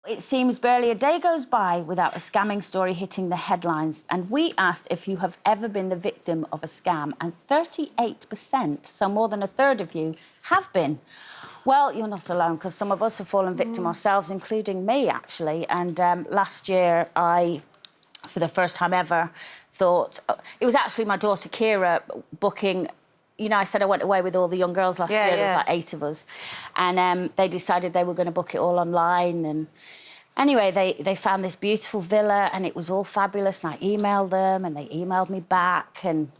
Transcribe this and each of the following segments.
It seems barely a day goes by without a scamming story hitting the headlines. And we asked if you have ever been the victim of a scam, and 38%, so more than a third of you, have been. Well, you're not alone, because some of us have fallen victim ourselves, including me, actually. And last year, I, for the first time ever, thought... It was actually my daughter, Kira, booking... You know, I said I went away with all the young girls last year. There was like 8 of us. And they decided they were going to book it all online. And anyway, they found this beautiful villa and it was all fabulous. And I emailed them and they emailed me back and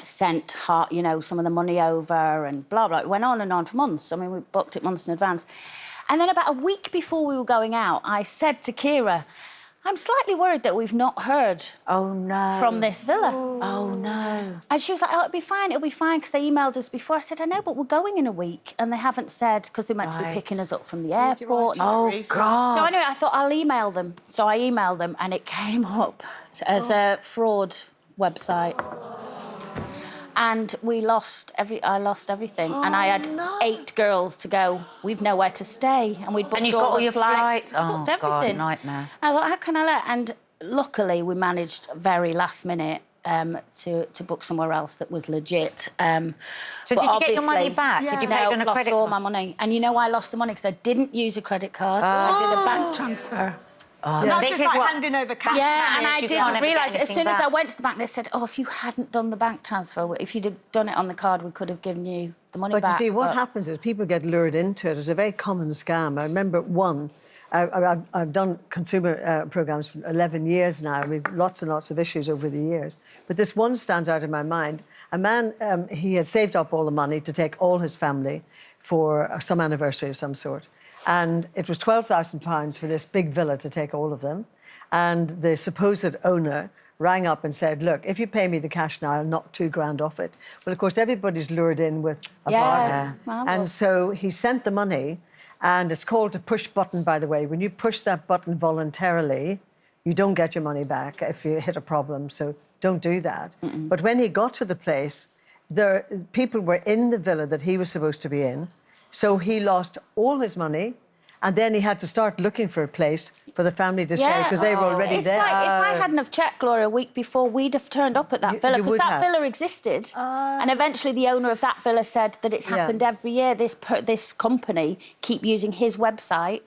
sent, you know, some of the money over and blah, blah. It went on and on for months. I mean, we booked it months in advance. And then about a week before we were going out, I said to Kira, I'm slightly worried that we've not heard from this villa. Oh, no. And she was like, oh, it'll be fine, because they emailed us before. I said, I know, but we're going in a week. And they haven't said, because they're meant to be picking us up from the airport. Oh, God. So anyway, I thought I'll email them. So I emailed them and it came up as a fraud website. And I lost everything. And I had 8 girls to go. We've nowhere to stay. And we'd booked all your flights. Oh, booked everything. God, nightmare. I thought, how can I let... And luckily, we managed very last minute to book somewhere else that was legit. So did you get your money back? Yeah. Did you pay it on a lost credit all card? my money. And you know why I lost the money? Because I didn't use a credit card. I did a bank transfer. Not just like handing over cash. Yeah, and I you didn't can't realise it. As soon as back. I went to the bank, they said, oh, if you hadn't done the bank transfer, if you'd have done it on the card, we could have given you the money back. But you see, what happens is people get lured into it. It's a very common scam. I remember one. I've done consumer programmes for 11 years now. We've lots and lots of issues over the years. But this one stands out in my mind. A man, he had saved up all the money to take all his family for some anniversary of some sort. And it was £12,000 for this big villa to take all of them. And the supposed owner rang up and said, look, if you pay me the cash now, I'll knock £2,000 off it. Well, of course, everybody's lured in with a bargain. And so he sent the money, and it's called a push button, by the way. When you push that button voluntarily, you don't get your money back if you hit a problem, so don't do that. But when he got to the place, people were in the villa that he was supposed to be in, so he lost all his money, and then he had to start looking for a place for the family to stay because they were already there. It's like if I hadn't have checked, Gloria, a week before, we'd have turned up at that villa because that villa existed. And eventually the owner of that villa said that it's happened every year. This company keep using his website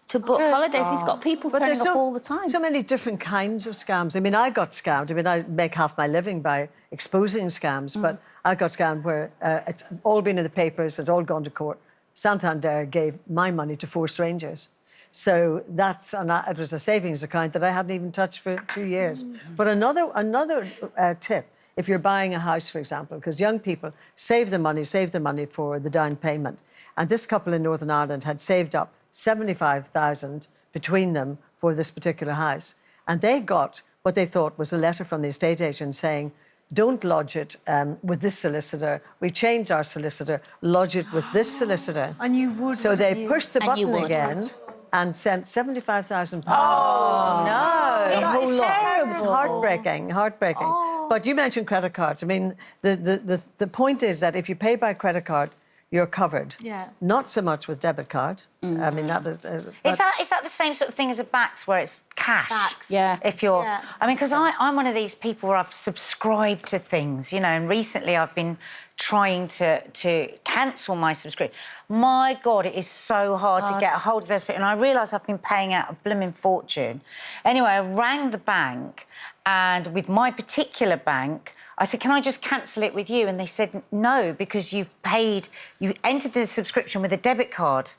to book holidays. He's got people turning up all the time. So many different kinds of scams. I mean, I got scammed. I mean, I make half my living by exposing scams, but I got scammed where it's all been in the papers, it's all gone to court. Santander gave my money to 4 strangers. So it was a savings account that I hadn't even touched for 2 years. But another tip, if you're buying a house, for example, because young people save the money for the down payment. And this couple in Northern Ireland had saved up 75,000 between them for this particular house. And they got what they thought was a letter from the estate agent saying, don't lodge it with this solicitor. We changed our solicitor. Lodge it with this solicitor. And you would. So they pushed the button again and sent £75,000. Oh, no. The whole lot. It was heartbreaking. But you mentioned credit cards. I mean, the point is that if you pay by credit card, you're covered. Yeah. Not so much with debit card. I mean, that is... Is that the same sort of thing as a Bax, where it's cash? Bax. Yeah. If you're... Yeah. I mean, because I'm one of these people where I've subscribed to things, you know, and recently I've been trying to cancel my subscription. My God, it is so hard to get a hold of those people. And I realise I've been paying out a blooming fortune. Anyway, I rang the bank, and with my particular bank, I said, can I just cancel it with you? And they said, no, because you entered the subscription with a debit card.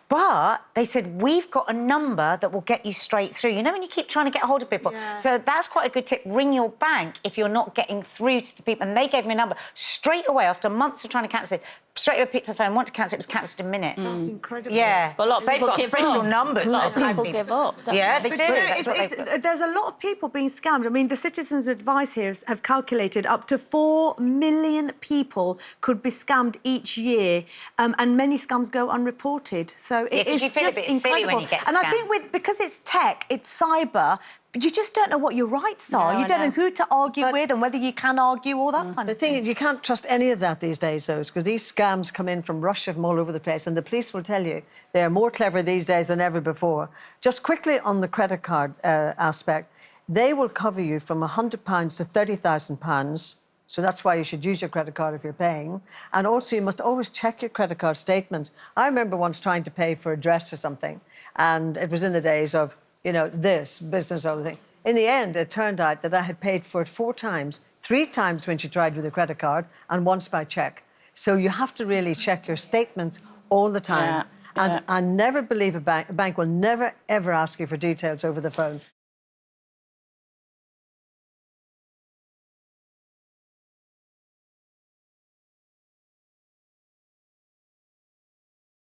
But they said, we've got a number that will get you straight through. You know when you keep trying to get a hold of people? Yeah. So that's quite a good tip. Ring your bank if you're not getting through to the people. And they gave me a number straight away after months of trying to cancel it. Straight away picked up the phone, want to cancel it, was cancelled in minutes. That's incredible. Yeah. But a lot of people give up. Numbers. A lot of people give up, don't Yeah, they? they do. There's a lot of people being scammed. I mean, the Citizens Advice here have calculated up to 4 million people could be scammed each year, and many scams go unreported. So Yeah, it 'cause is you feel a just bit silly incredible. when you get And I scammed. think because it's tech, it's cyber, you just don't know what your rights are. No, You I don't know know. who to argue But- with and whether you can argue, all that kind The of thing. thing is, you can't trust any of that these days, though, because these scams come in from Russia, from all over the place, and the police will tell you they are more clever these days than ever before. Just quickly on the credit card aspect, they will cover you from £100 to £30,000. So that's why you should use your credit card if you're paying. And also, you must always check your credit card statements. I remember once trying to pay for a dress or something, and it was in the days of, you know, this business or other thing. In the end, it turned out that I had paid for it 4 times, 3 times when she tried with a credit card, and once by cheque. So you have to really check your statements all the time. Yeah, yeah. And never believe a bank. A bank will never, ever ask you for details over the phone.